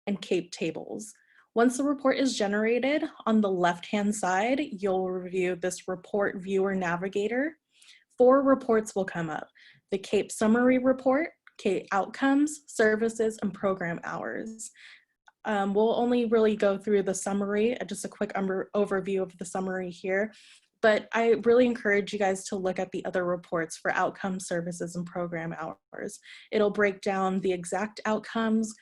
and CAEP tables. Once the report is generated, on the left-hand side, you'll review this report viewer navigator. 4 reports will come up: the CAEP summary report, CAEP outcomes, services, and program hours. We'll only really go through the summary, just a quick overview of the summary here, but I really encourage you guys to look at the other reports for outcome, services, and program hours. It'll break down the exact outcomes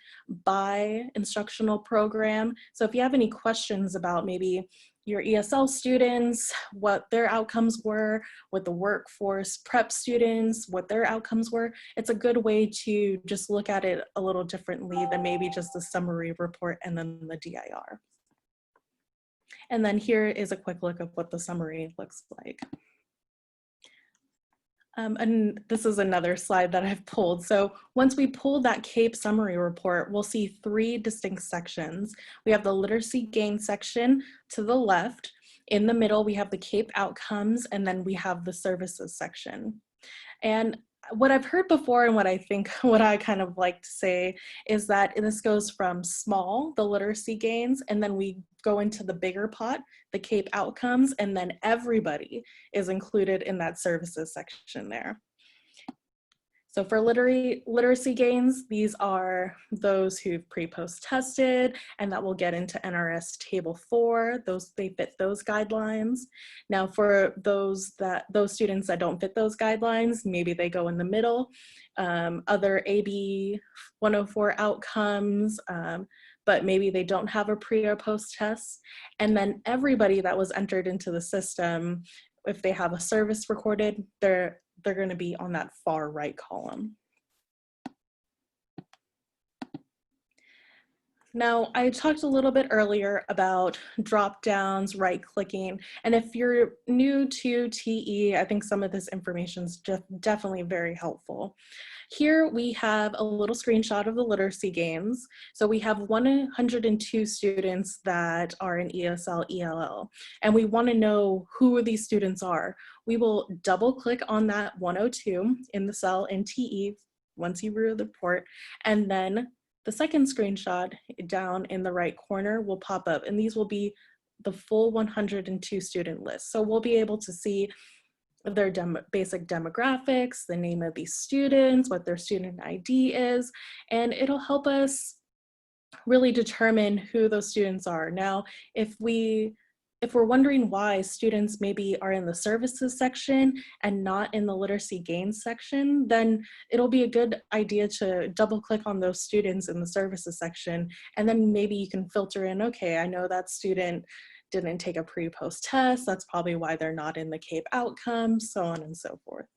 by instructional program. So if you have any questions about maybe your ESL students, what their outcomes were, with the workforce prep students, what their outcomes were, it's a good way to just look at it a little differently than maybe just the summary report and then the DIR. And then here is a quick look of what the summary looks like. And this is another slide that I've pulled. So once we pull that CAEP summary report, we'll see 3 distinct sections. We have the literacy gain section to the left. In the middle, we have the CAEP outcomes, and then we have the services section. And what I've heard before and what I kind of like to say is that this goes from small, the literacy gains, and then we go into the bigger pot, the CAEP outcomes, and then everybody is included in that services section there. So for literacy gains, these are those who've pre-post tested, and that will get into NRS Table 4. They fit those guidelines. Now for those students that don't fit those guidelines, maybe they go in the middle. Other AB 104 outcomes, but maybe they don't have a pre or post test. And then everybody that was entered into the system, if they have a service recorded, they're going to be on that far right column. Now, I talked a little bit earlier about drop downs, right clicking, and if you're new to TE, I think some of this information is definitely very helpful. Here we have a little screenshot of the literacy gains. So we have 102 students that are in ESL, ELL, and we want to know who these students are. We will double click on that 102 in the cell in TE once you view the report, and then the second screenshot down in the right corner will pop up, and these will be the full 102 student list. So we'll be able to see their basic demographics, the name of these students, what their student ID is, and it'll help us really determine who those students are. Now, if we're wondering why students maybe are in the services section and not in the literacy gains section, then it'll be a good idea to double click on those students in the services section, and then maybe you can filter in, okay, I know that student didn't take a pre-post test, that's probably why they're not in the CAEP outcomes, so on and so forth.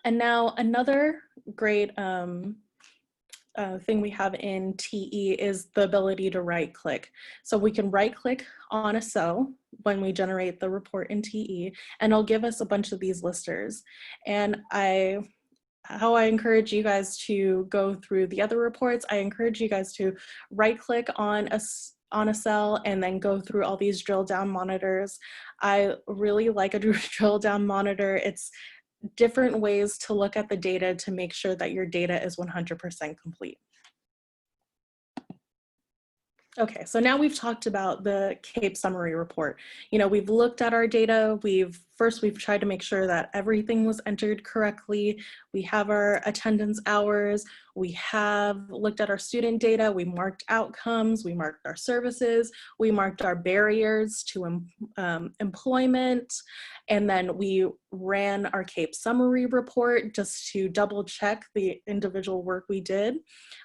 And now another great thing we have in TE is the ability to right click. So we can right click on a cell when we generate the report in TE, and it'll give us a bunch of these listers. And how I encourage you guys to go through the other reports, I encourage you guys to right click on a cell and then go through all these drill down monitors. I really like a drill down monitor. It's different ways to look at the data to make sure that your data is 100% complete. Okay, so now we've talked about the CAEP summary report. You know, we've looked at our data. We've tried to make sure that everything was entered correctly. We have our attendance hours. We have looked at our student data. We marked outcomes. We marked our services. We marked our barriers to employment. And then we ran our CAEP summary report just to double check the individual work we did.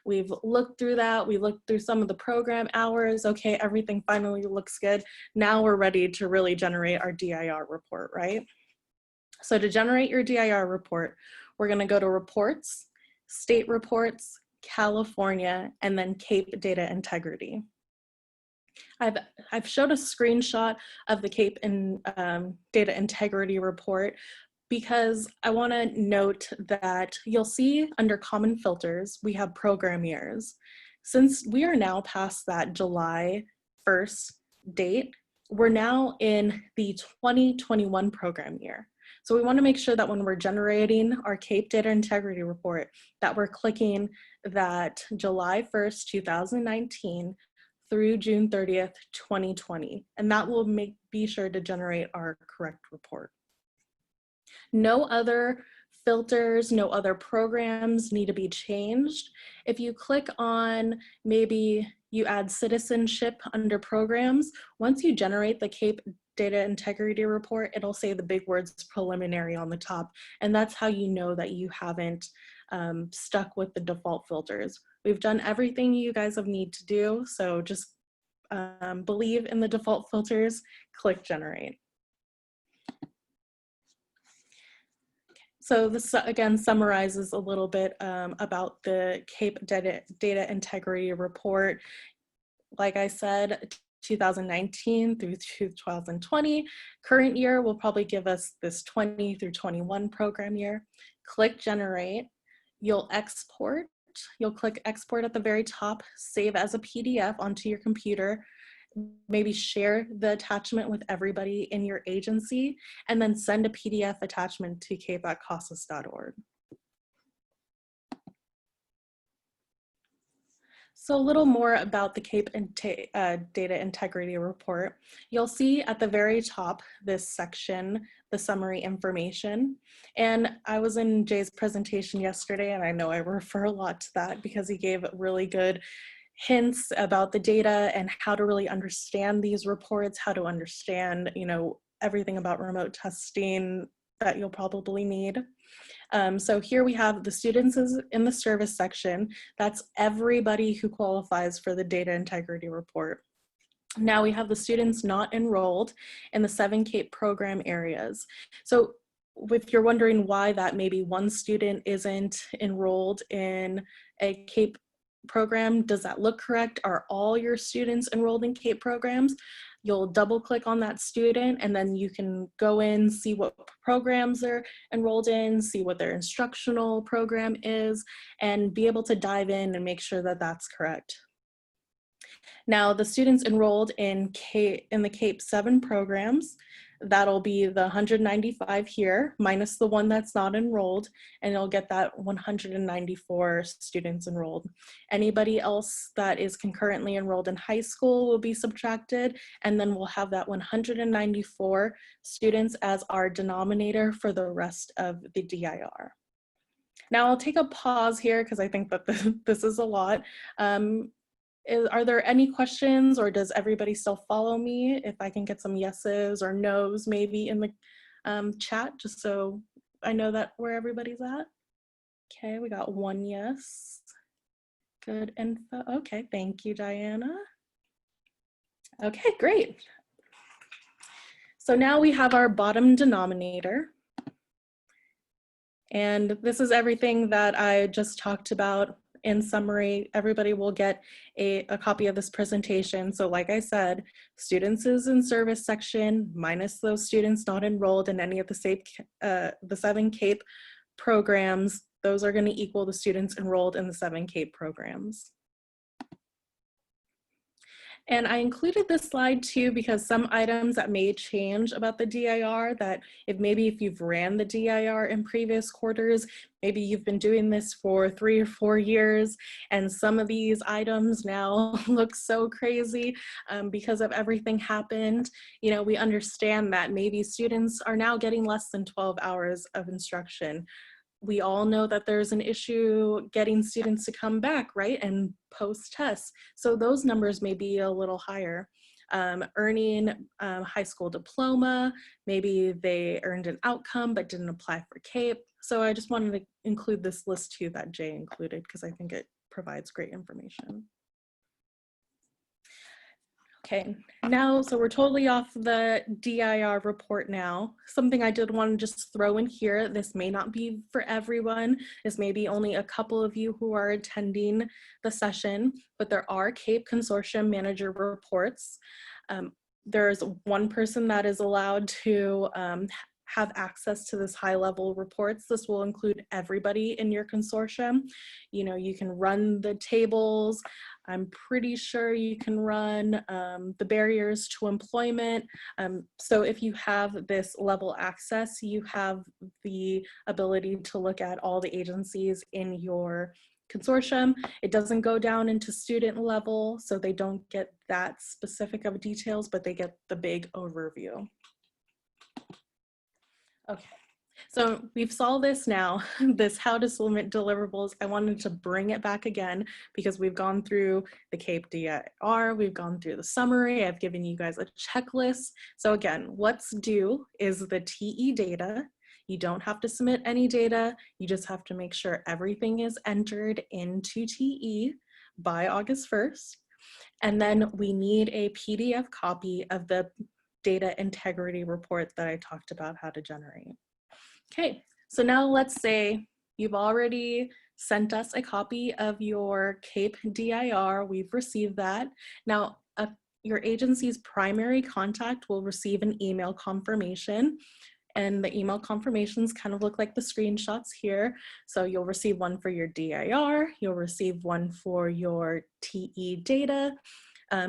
We've looked through that. We looked through some of the program hours. Okay, everything finally looks good. Now we're ready to really generate our DIR report, right? So to generate your DIR report, we're gonna go to Reports, State Reports, California, and then CAEP Data Integrity. I've showed a screenshot of the CAEP Data Integrity report because I want to note that you'll see under Common Filters, we have program years. Since we are now past that July 1st date, we're now in the 2021 program year. So we want to make sure that when we're generating our CAEP data integrity report, that we're clicking that July 1st, 2019 through June 30th, 2020. And that will be sure to generate our correct report. No other filters, no other programs need to be changed. If you click on, maybe you add citizenship under programs, once you generate the CAEP data integrity report, it'll say the big words preliminary on the top. And that's how you know that you haven't stuck with the default filters. We've done everything you guys have need to do. So just believe in the default filters, click generate. So this again summarizes a little bit about the CAEP data integrity report. Like I said, 2019 through 2020. Current year will probably give us this 20 through 21 program year. Click generate. You'll export. You'll click export at the very top, save as a PDF onto your computer. Maybe share the attachment with everybody in your agency, and then send a PDF attachment to cape@casas.org. So a little more about the CAEP data integrity report. You'll see at the very top, this section, the summary information. And I was in Jay's presentation yesterday, and I know I refer a lot to that because he gave really good hints about the data and how to really understand these reports, how to understand, everything about remote testing that you'll probably need. So here we have the students in the service section. That's everybody who qualifies for the data integrity report. Now we have the students not enrolled in the 7 CAEP program areas. So if you're wondering why that maybe one student isn't enrolled in a CAEP program, does that look correct? Are all your students enrolled in CAEP programs? You'll double click on that student, and then you can go in, see what programs they're enrolled in, see what their instructional program is, and be able to dive in and make sure that that's correct. Now, the students enrolled in the CAEP 7 programs, that'll be the 195 here, minus the one that's not enrolled, and you'll get that 194 students enrolled. Anybody else that is concurrently enrolled in high school will be subtracted, and then we'll have that 194 students as our denominator for the rest of the DIR. Now I'll take a pause here because I think that this is a lot. Are there any questions, or does everybody still follow me? If I can get some yeses or nos maybe in the chat, just so I know that where everybody's at. Okay, we got one yes. Good info. Okay, thank you, Diana. Okay, great. So now we have our bottom denominator. And this is everything that I just talked about. In summary, everybody will get a copy of this presentation. So like I said, students is in service section, minus those students not enrolled in any of the 7 CAEP programs. Those are going to equal the students enrolled in the 7 CAEP programs. And I included this slide too because some items that may change about the DIR, that if you've ran the DIR in previous quarters, maybe you've been doing this for 3 or 4 years, and some of these items now look so crazy because of everything happened. We understand that maybe students are now getting less than 12 hours of instruction. We all know that there's an issue getting students to come back, right, and post tests. So those numbers may be a little higher. Earning high school diploma, maybe they earned an outcome but didn't apply for CAEP. So I just wanted to include this list too that Jay included because I think it provides great information. Okay, now, so we're totally off the DIR report now. Something I did want to just throw in here, this may not be for everyone. This may be only a couple of you who are attending the session, but there are CAEP Consortium Manager reports. There's one person that is allowed to have access to this high-level reports. This will include everybody in your consortium. You know, you can run the tables. I'm pretty sure you can run the barriers to employment. So if you have this level access, you have the ability to look at all the agencies in your consortium. It doesn't go down into student level, so they don't get that specific of details, but they get the big overview. Okay, so we've solved this now, this how to submit deliverables. I wanted to bring it back again because we've gone through the CAEP DIR, we've gone through the summary, I've given you guys a checklist. So again, what's due is the TE data. You don't have to submit any data. You just have to make sure everything is entered into TE by August 1st. And then we need a PDF copy of the data integrity report that I talked about how to generate. Okay, so now let's say you've already sent us a copy of your CAEP DIR. We've received that. Now, your agency's primary contact will receive an email confirmation. And the email confirmations kind of look like the screenshots here. So you'll receive one for your DIR, you'll receive one for your TE data.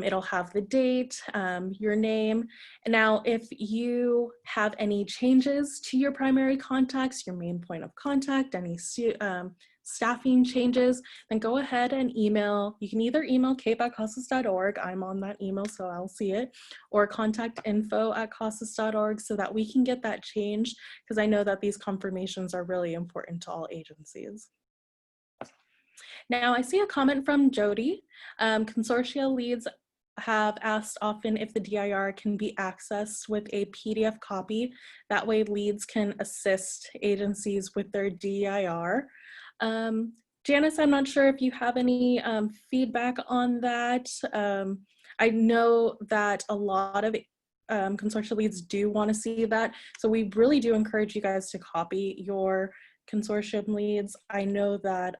It'll have the date, your name. And now if you have any changes to your primary contacts, your main point of contact, any staffing changes, then go ahead and email. You can either email cape@casas.org, I'm on that email so I'll see it, or contact info@casas.org so that we can get that changed, because I know that these confirmations are really important to all agencies. Now I see a comment from Jody. Consortia leads have asked often if the DIR can be accessed with a PDF copy. That way leads can assist agencies with their DIR. Janice, I'm not sure if you have any feedback on that. I know that a lot of consortia leads do want to see that. So we really do encourage you guys to copy your consortium leads. I know that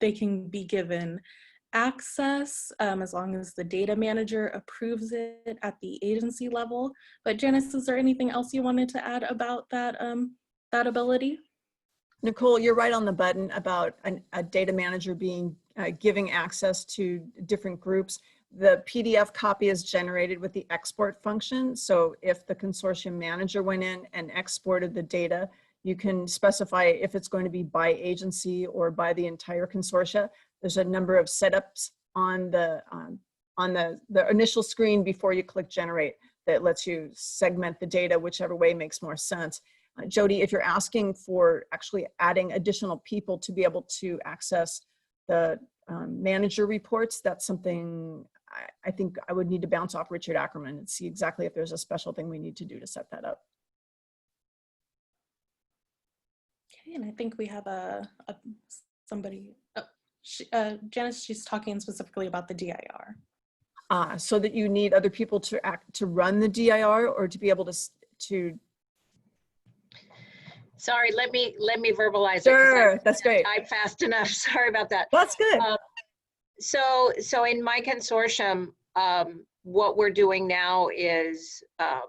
they can be given access as long as the data manager approves it at the agency level. But Janice, is there anything else you wanted to add about that, that ability? Nicole, you're right on the button about a data manager being giving access to different groups. The PDF copy is generated with the export function. So if the consortium manager went in and exported the data, you can specify if it's going to be by agency or by the entire consortia. There's a number of setups on the initial screen before you click generate that lets you segment the data whichever way makes more sense. Jody, if you're asking for actually adding additional people to be able to access the manager reports, that's something I think I would need to bounce off Richard Ackerman and see exactly if there's a special thing we need to do to set that up. Okay, and I think we have somebody, Janice, she's talking specifically about the DIR. So that you need other people to run the DIR or to be able to Sorry, let me verbalize Sure, it. that's great. Type fast enough. Sorry about that. That's good. So in my consortium, what we're doing now is a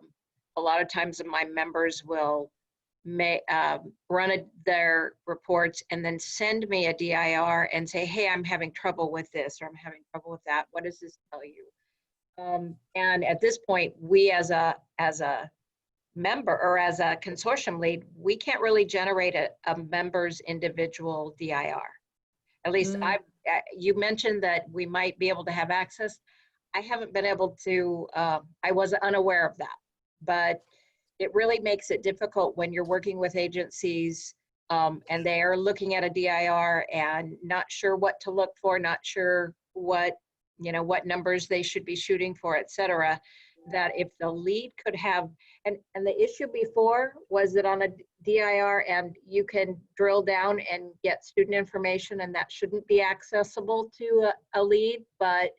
lot of times my members will run their reports and then send me a DIR and say, hey, I'm having trouble with this or I'm having trouble with that. What does this tell you? And at this point, we as a member or as a consortium lead, we can't really generate a member's individual DIR. At least you mentioned that we might be able to have access. I haven't been able to, I was unaware of that, but it really makes it difficult when you're working with agencies and they are looking at a DIR and not sure what to look for, not sure what numbers they should be shooting for, et cetera, that if the lead could have, and the issue before was that on a DIR and you can drill down and get student information and that shouldn't be accessible to a lead, but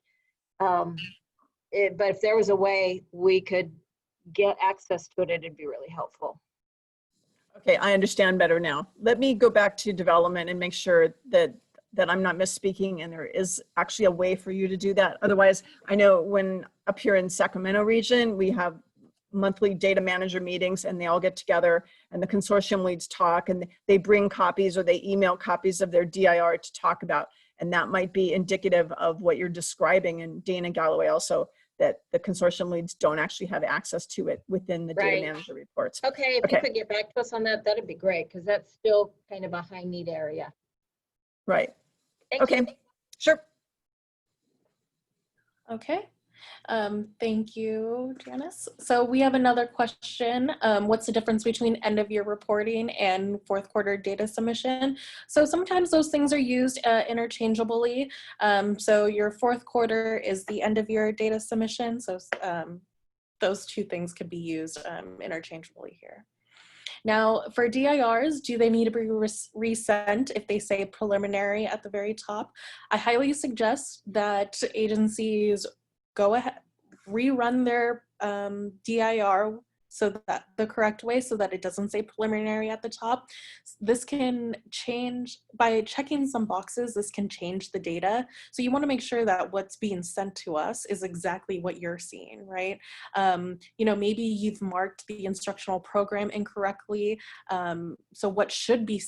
if there was a way we could get access to it, it'd be really helpful. Okay, I understand better now. Let me go back to development and make sure that I'm not misspeaking and there is actually a way for you to do that. Otherwise, I know when up here in Sacramento region, we have monthly data manager meetings, and they all get together and the consortium leads talk, and they bring copies or they email copies of their DIR to talk about. And that might be indicative of what you're describing. And Dana Galloway also, that the consortium leads don't actually have access to it within the data Right. manager reports. Okay, if you could get back to us on that, that'd be great, because that's still kind of a high need area. Right. Thank Okay. you. Sure. Okay. Thank you, Janice. So we have another question. What's the difference between end of year reporting and fourth quarter data submission? So sometimes those things are used interchangeably. So your fourth quarter is the end of year data submission. So those two things could be used interchangeably here. Now, for DIRs, do they need to be resent if they say preliminary at the very top? I highly suggest that agencies go ahead, rerun their DIR so that the correct way, so that it doesn't say preliminary at the top. This can change, by checking some boxes, this can change the data. So you want to make sure that what's being sent to us is exactly what you're seeing, right? You know, maybe you've marked the instructional program incorrectly. So what should be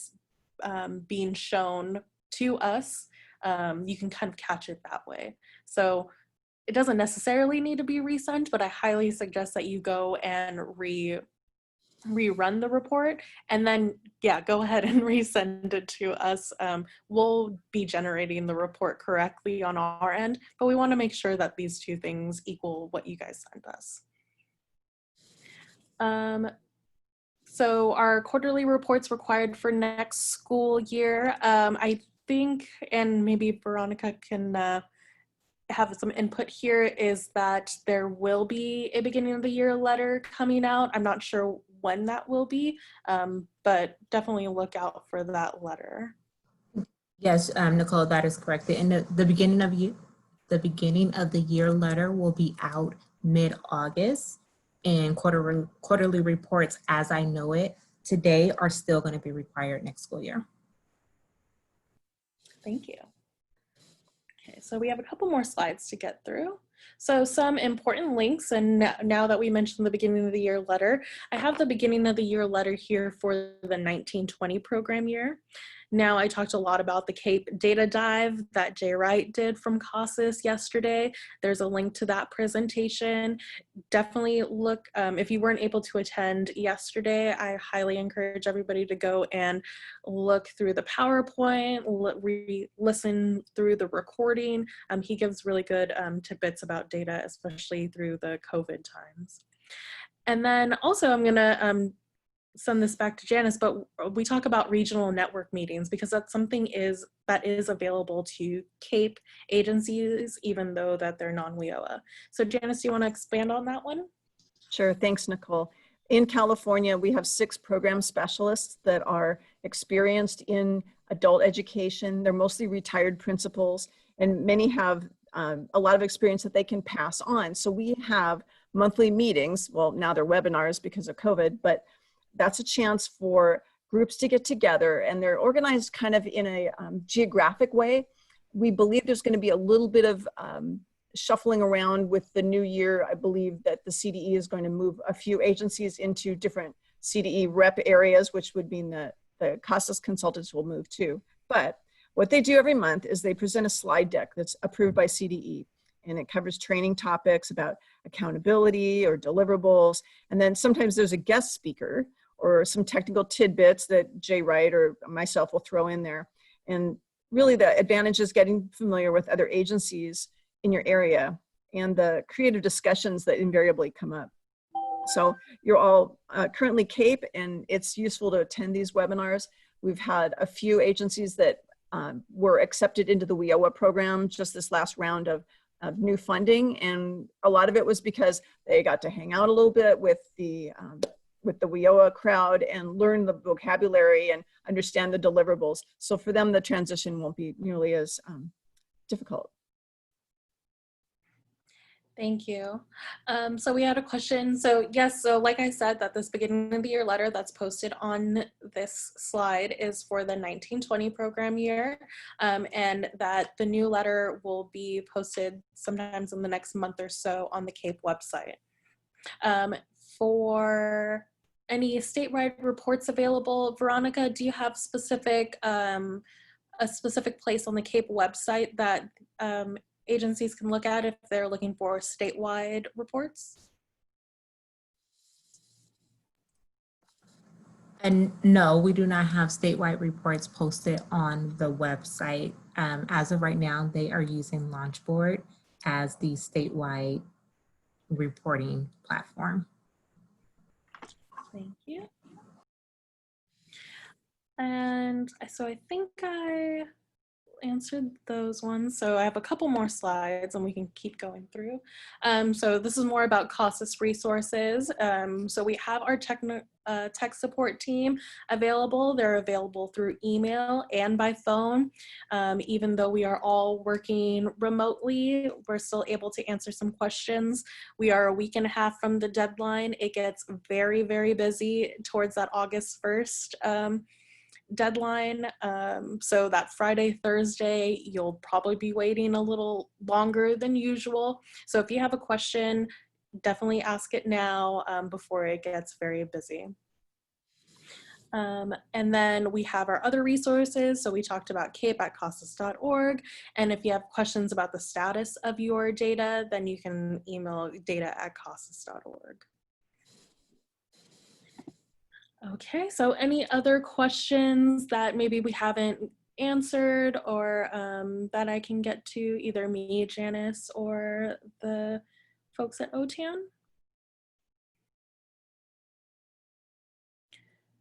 being shown to us, you can kind of catch it that way. So it doesn't necessarily need to be resent, but I highly suggest that you go and rerun the report, and then, yeah, go ahead and resend it to us. We'll be generating the report correctly on our end, but we want to make sure that these two things equal what you guys sent us. So our quarterly reports required for next school year, I think, and maybe Veronica can have some input here, is that there will be a beginning of the year letter coming out. I'm not sure when that will be, but definitely look out for that letter. Yes, Nicole, that is correct. The beginning of the year letter will be out mid-August, and quarterly reports, as I know it today, are still going to be required next school year. Thank you. Okay, so we have a couple more slides to get through. So some important links, and now that we mentioned the beginning of the year letter, I have the beginning of the year letter here for the 1920 program year. Now, I talked a lot about the CAEP data dive that Jay Wright did from CASAS yesterday. There's a link to that presentation. Definitely look, if you weren't able to attend yesterday, I highly encourage everybody to go and look through the PowerPoint, listen through the recording. He gives really good tidbits about data, especially through the COVID times. And then also I'm gonna send this back to Janice, but we talk about regional network meetings because that's something that is available to CAEP agencies, even though that they're non-WIOA. So Janice, do you want to expand on that one? Sure, thanks, Nicole. In California, we have 6 program specialists that are experienced in adult education. They're mostly retired principals, and many have a lot of experience that they can pass on. So we have monthly meetings. Well, now they're webinars because of COVID, but that's a chance for groups to get together, and they're organized kind of in a geographic way. We believe there's going to be a little bit of shuffling around with the new year. I believe that the CDE is going to move a few agencies into different CDE rep areas, which would mean that the CASAS consultants will move too. But what they do every month is they present a slide deck that's approved by CDE, and it covers training topics about accountability or deliverables. And then sometimes there's a guest speaker or some technical tidbits that Jay Wright or myself will throw in there. And really the advantage is getting familiar with other agencies in your area and the creative discussions that invariably come up. So you're all currently CAEP, and it's useful to attend these webinars. We've had a few agencies that were accepted into the WIOA program just this last round of new funding, and a lot of it was because they got to hang out a little bit with the WIOA crowd and learn the vocabulary and understand the deliverables. So for them, the transition won't be nearly as difficult. Thank you. So we had a question. So yes, so like I said, that this beginning of the year letter that's posted on this slide is for the 1920 program year, and that the new letter will be posted sometimes in the next month or so on the CAEP website. for any statewide reports available. Veronica, do you have specific a specific place on the CAEP website that agencies can look at if they're looking for statewide reports? And no, we do not have statewide reports posted on the website. As of right now, they are using Launchboard as the statewide reporting platform. Thank you. And so I think I answered those ones. So I have a couple more slides and we can keep going through. So this is more about CASAS resources. So we have our tech support team available. They're available through email and by phone. Even though we are all working remotely, we're still able to answer some questions. We are a week and a half from the deadline. It gets very, very busy towards that August 1st deadline. So that Friday, Thursday, you'll probably be waiting a little longer than usual. So if you have a question, definitely ask it now before it gets very busy. And then we have our other resources. So we talked about CAEP at CASAS.org. And if you have questions about the status of your data, then you can email data@CASAS.org. Okay, so any other questions that maybe we haven't answered or that I can get to, either me, Janice, or the folks at OTAN?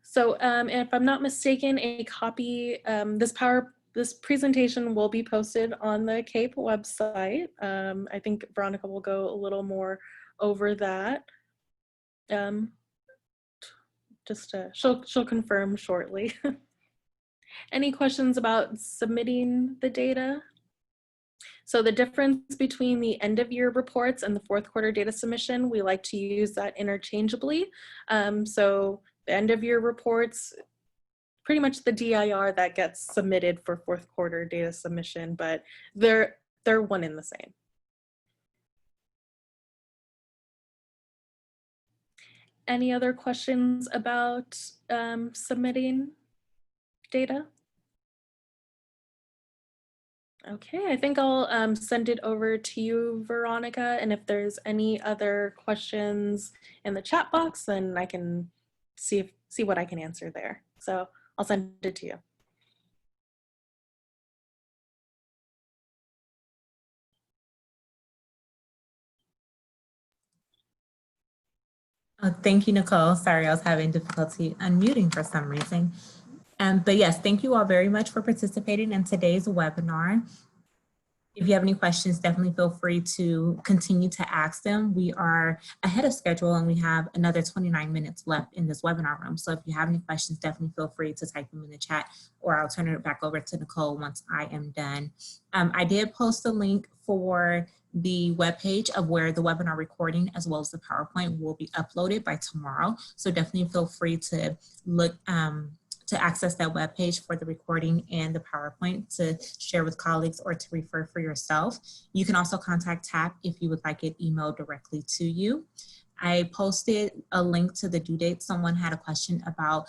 So if I'm not mistaken, a copy, this presentation will be posted on the CAEP website. I think Veronica will go a little more over that. She'll confirm shortly. Any questions about submitting the data? So the difference between the end of year reports and the fourth quarter data submission, we like to use that interchangeably. So the end of year reports, pretty much the DIR that gets submitted for fourth quarter data submission, but they're one and the same. Any other questions about submitting data? Okay, I think I'll send it over to you, Veronica, and if there's any other questions in the chat box, then I can see what I can answer there. So I'll send it to you. Thank you, Nicole. Sorry, I was having difficulty unmuting for some reason. But yes, thank you all very much for participating in today's webinar. If you have any questions, definitely feel free to continue to ask them. We are ahead of schedule and we have another 29 minutes left in this webinar room. So if you have any questions, definitely feel free to type them in the chat, or I'll turn it back over to Nicole once I am done. I did post a link for the webpage of where the webinar recording as well as the PowerPoint will be uploaded by tomorrow. So definitely feel free to look to access that webpage for the recording and the PowerPoint to share with colleagues or to refer for yourself. You can also contact TAP if you would like it emailed directly to you. I posted a link to the due date. Someone had a question about,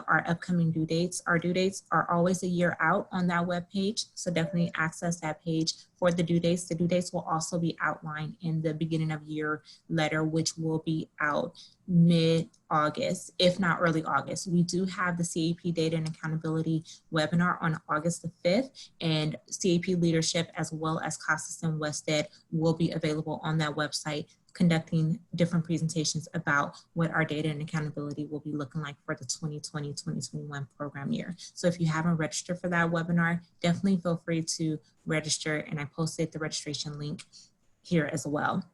our upcoming due dates. Our due dates are always a year out on that webpage, so definitely access that page for the due dates. The due dates will also be outlined in the beginning of year letter, which will be out mid-August, if not early August. We do have the CAEP Data and Accountability webinar on August the 5th, and CAEP leadership as well as CASAS and WestEd will be available on that website, conducting different presentations about what our data and accountability will be looking like for the 2020-2021 program year. So if you haven't registered for that webinar, definitely feel free to register, and I posted the registration link here as well.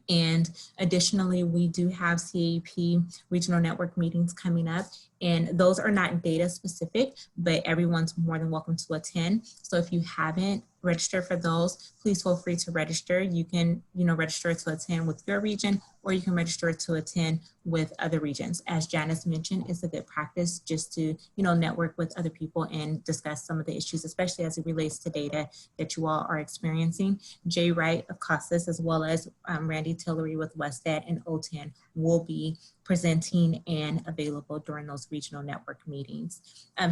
And additionally, we do have CAEP regional network meetings coming up And those are not data specific, but everyone's more than welcome to attend. So if you haven't registered for those, please feel free to register. You can, register to attend with your region, or you can register to attend with other regions. As Janice mentioned, it's a good practice just to, network with other people and discuss some of the issues, especially as it relates to data that you all are experiencing. Jay Wright of CASAS, as well as Randy Tillery with WestEd and OTAN will be presenting and available during those regional network meetings.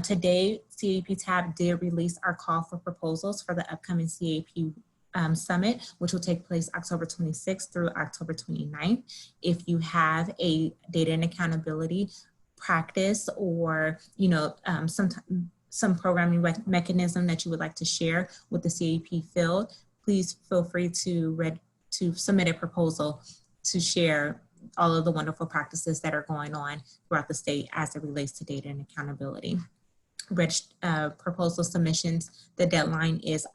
Today, CAEP tab did release our call for proposals for the upcoming CAEP Summit, which will take place October 26th through October 29th. If you have a data and accountability practice or, some programming mechanism that you would like to share with the CAEP field, please feel free to submit a proposal to share all of the wonderful practices that are going on throughout the state as it relates to data and accountability. Proposal submissions, the deadline is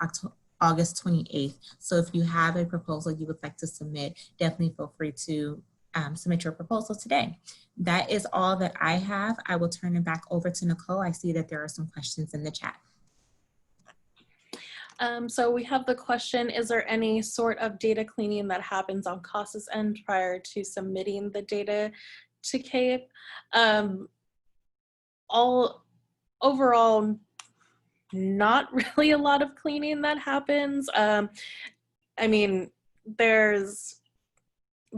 August 28th. So if you have a proposal you would like to submit, definitely feel free to submit your proposal today. That is all that I have. I will turn it back over to Nicole. I see that there are some questions in the chat. So we have the question, is there any sort of data cleaning that happens on CASAS end prior to submitting the data to CAEP? Overall, not really a lot of cleaning that happens. I mean, there's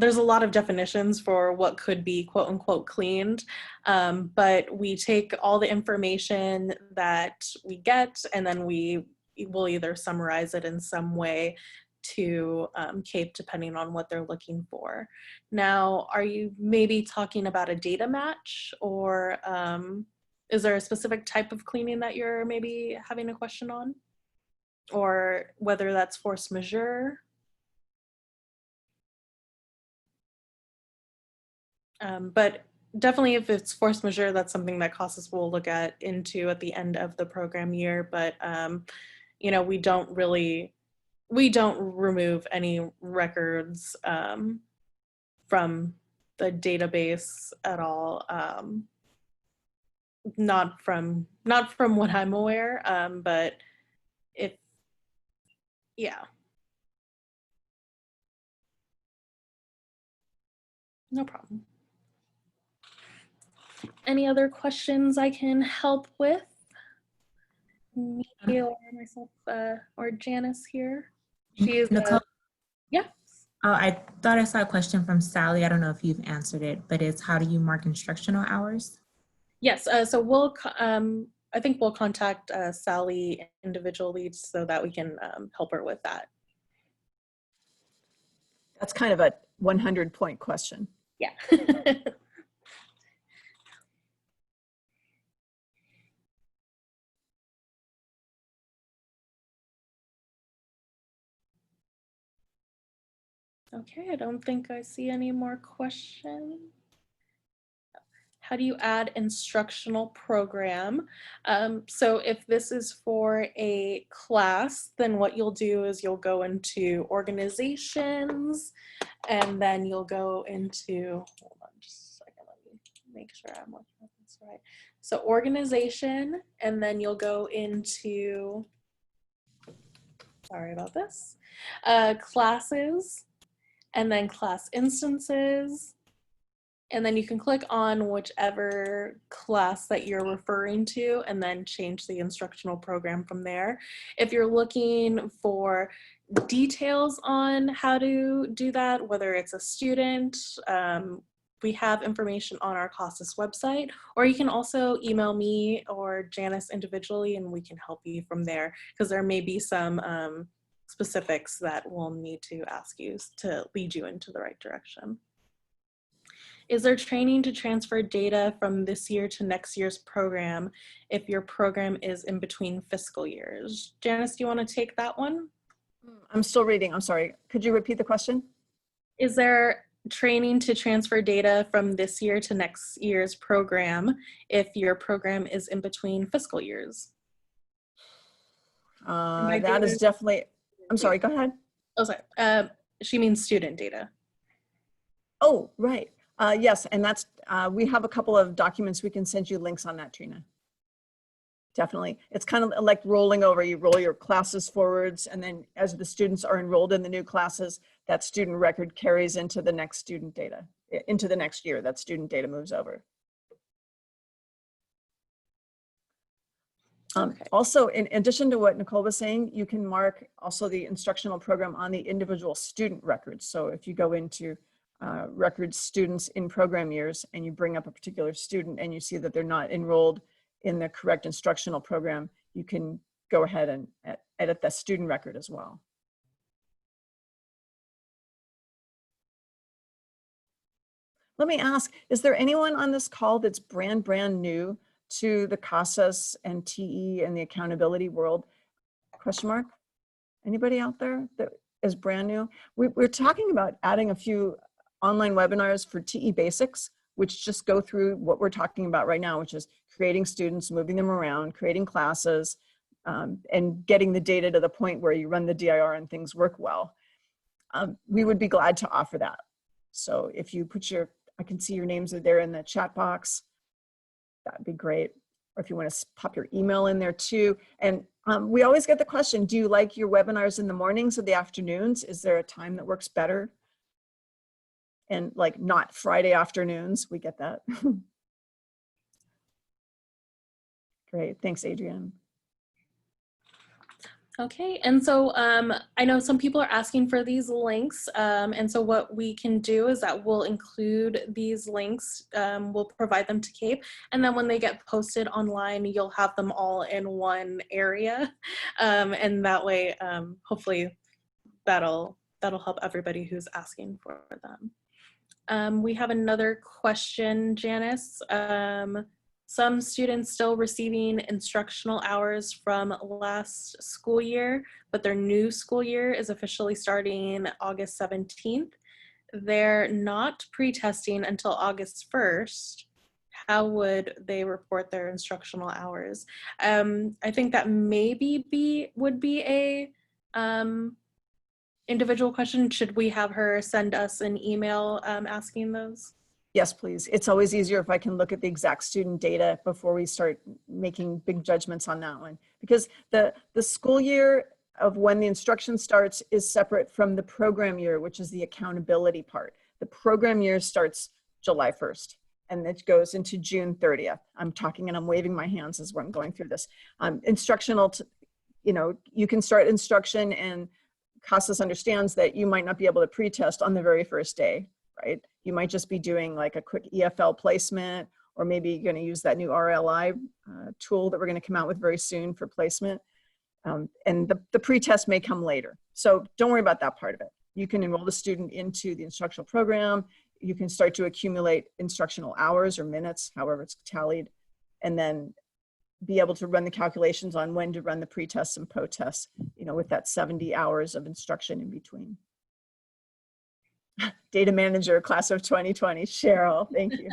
a lot of definitions for what could be quote unquote cleaned, but we take all the information that we get and then we will either summarize it in some way to CAEP depending on what they're looking for. Now, are you maybe talking about a data match, or is there a specific type of cleaning that you're maybe having a question on? Or whether that's force majeure? But definitely if it's force majeure, that's something that CASAS will look into at the end of the program year. But we don't remove any records from the database at all. Not from what I'm aware, but yeah. No problem. Any other questions I can help with? Me or myself or Janice here? She is Nicole? Yeah. I thought I saw a question from Sally. I don't know if you've answered it, but it's how do you mark instructional hours? Yes, so I think we'll contact Sally individually so that we can help her with that. That's kind of a 100-point question. Yeah. Okay, I don't think I see any more questions. How do you add instructional program? So if this is for a class, then what you'll do is you'll go into organizations, and then you'll go into, hold on just a second, let me make sure I'm looking at this right. So organization, and then you'll go into, sorry about this, classes, and then class instances. And then you can click on whichever class that you're referring to and then change the instructional program from there. If you're looking for details on how to do that, whether it's a student, we have information on our CASAS website, or you can also email me or Janice individually and we can help you from there, because there may be some specifics that we'll need to ask you to lead you into the right direction. Is there training to transfer data from this year to next year's program if your program is in between fiscal years? Janice, do you want to take that one? I'm still reading. I'm sorry. Could you repeat the question? Is there training to transfer data from this year to next year's program if your program is in between fiscal years? That is definitely, I'm sorry, go ahead. Oh, sorry. She means student data. Oh, right. Yes, and that's, we have a couple of documents. We can send you links on that, Trina. Definitely. It's kind of like rolling over. You roll your classes forwards, and then as the students are enrolled in the new classes, that student record carries into the next student data, into the next year. That student data moves over. Okay. Also, in addition to what Nicole was saying, you can mark also the instructional program on the individual student records. So if you go into records students in program years and you bring up a particular student and you see that they're not enrolled in the correct instructional program, you can go ahead and edit the student record as well. Let me ask, is there anyone on this call that's brand new to the CASAS and TE and the accountability world? Question mark? Anybody out there that is brand new? We're talking about adding a few online webinars for TE basics, which just go through what we're talking about right now, which is creating students, moving them around, creating classes, and getting the data to the point where you run the DIR and things work well. We would be glad to offer that. So if you put your, I can see your names are there in the chat box. That'd be great. Or if you want to pop your email in there too. And we always get the question, do you like your webinars in the mornings or the afternoons? Is there a time that works better? And like not Friday afternoons, we get that. Great, thanks, Adrienne. Okay, and so I know some people are asking for these links, and so what we can do is that we'll include these links, we'll provide them to CAEP, and then when they get posted online, you'll have them all in one area, and that way, hopefully, that'll help everybody who's asking for them. We have another question, Janice. Some students still receiving instructional hours from last school year, but their new school year is officially starting August 17th. They're not pre-testing until August 1st. How would they report their instructional hours? I think that maybe would be a individual question. Should we have her send us an email asking those? Yes, please. It's always easier if I can look at the exact student data before we start making big judgments on that one. Because the school year of when the instruction starts is separate from the program year, which is the accountability part. The program year starts July 1st and it goes into June 30th. I'm talking and I'm waving my hands as I'm going through this. Instructional, you know, you can start instruction and CASAS understands that you might not be able to pre-test on the very first day, right? You might just be doing like a quick EFL placement, or maybe you're going to use that new RLI tool that we're going to come out with very soon for placement. And the pre-test may come later. So don't worry about that part of it. You can enroll the student into the instructional program. You can start to accumulate instructional hours or minutes, however it's tallied, and then be able to run the calculations on when to run the pre-tests and post-tests, you know, with that 70 hours of instruction in between. Data manager, class of 2020, Cheryl, thank you.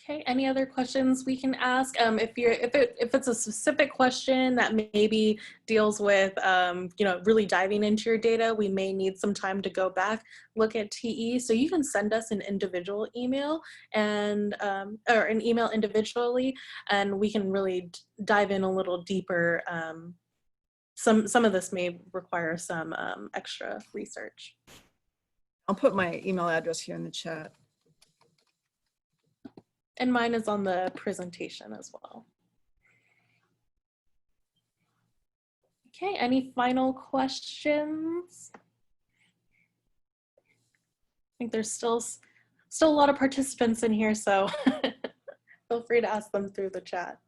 Okay, any other questions we can ask? If it's a specific question that maybe deals with you know, really diving into your data, we may need some time to go back, look at TE. So you can send us an individual email and or an email individually, and we can really dive in a little deeper. Some of this may require some extra research. I'll put my email address here in the chat. And mine is on the presentation as well. Okay, any final questions? I think there's still a lot of participants in here, so feel free to ask them through the chat.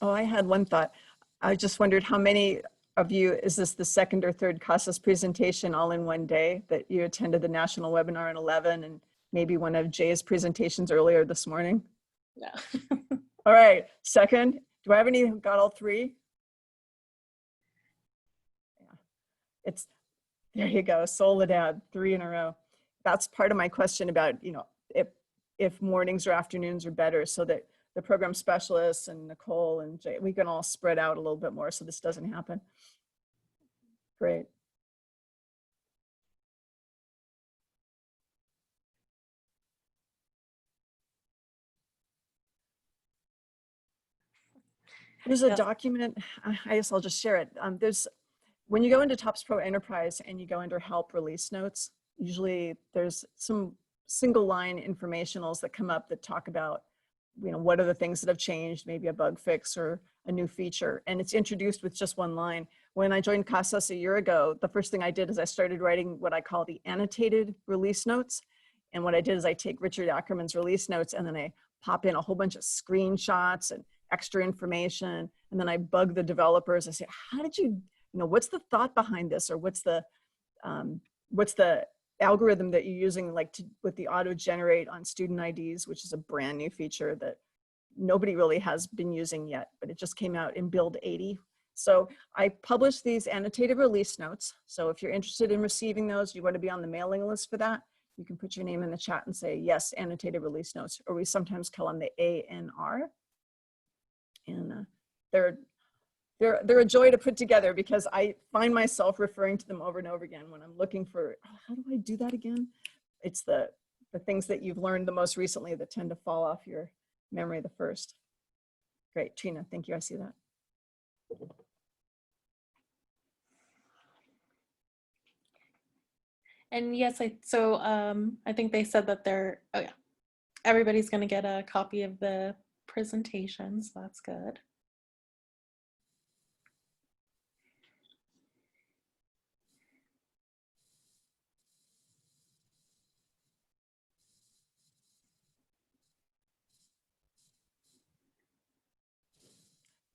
Oh, I had one thought. I just wondered how many of you, is this the second or third CASAS presentation all in one day that you attended the national webinar at 11 and maybe one of Jay's presentations earlier this morning? Yeah. All right, second. Do I have any who got all three? Yeah. It's, there you go, Soledad, 3 in a row. That's part of my question about, you know, if mornings or afternoons are better, so that the program specialists and Nicole and Jay, we can all spread out a little bit more so this doesn't happen. Great. There's a document, I guess I'll just share it. When you go into TOPSpro Enterprise and you go under help release notes, usually there's some single line informationals that come up that talk about, what are the things that have changed, maybe a bug fix or a new feature. And it's introduced with just one line. When I joined CASAS a year ago, the first thing I did is I started writing what I call the annotated release notes. And what I did is I take Richard Ackerman's release notes and then I pop in a whole bunch of screenshots and extra information. And then I bug the developers. I say, how did you, what's the thought behind this? Or what's the algorithm that you're using, like with the auto generate on student IDs, which is a brand new feature that nobody really has been using yet, but it just came out in build 80. So I published these annotated release notes. So if you're interested in receiving those, you want to be on the mailing list for that, you can put your name in the chat and say, yes, annotated release notes, or we sometimes call them the ANR. And they're a joy to put together because I find myself referring to them over and over again when I'm looking for, oh, how do I do that again? It's the things that you've learned the most recently that tend to fall off your memory the first. Great, Trina, thank you, I see that. And yes, I think they said that everybody's going to get a copy of the presentations. That's good.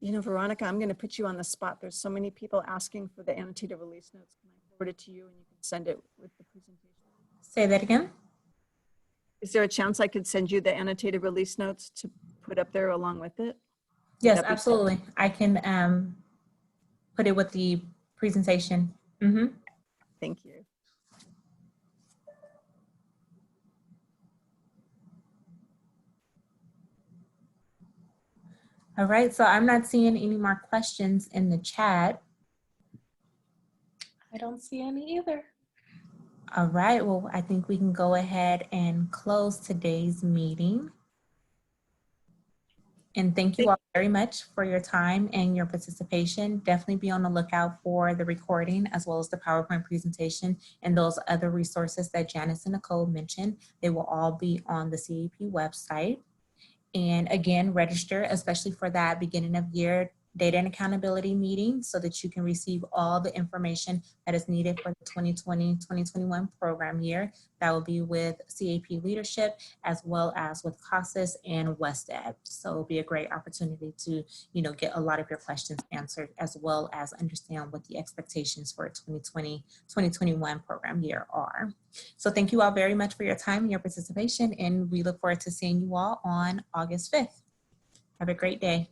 Veronica, I'm going to put you on the spot. There's so many people asking for the annotated release notes. Can I forward it to you and you can send it with the presentation? Say that again. Is there a chance I could send you the annotated release notes to put up there along with it? Yes, absolutely. I can put it with the presentation. Mm-hmm. Thank you. All right, so I'm not seeing any more questions in the chat. I don't see any either. All right, well, I think we can go ahead and close today's meeting. And thank you all very much for your time and your participation. Definitely be on the lookout for the recording as well as the PowerPoint presentation and those other resources that Janice and Nicole mentioned. They will all be on the CAEP website. And again, register, especially for that beginning of year data and accountability meeting so that you can receive all the information that is needed for the 2020-2021 program year. That will be with CAEP leadership as well as with CASAS and WestEd. So it'll be a great opportunity to, get a lot of your questions answered as well as understand what the expectations for 2020-2021 program year are. So thank you all very much for your time and your participation, and we look forward to seeing you all on August 5th. Have a great day.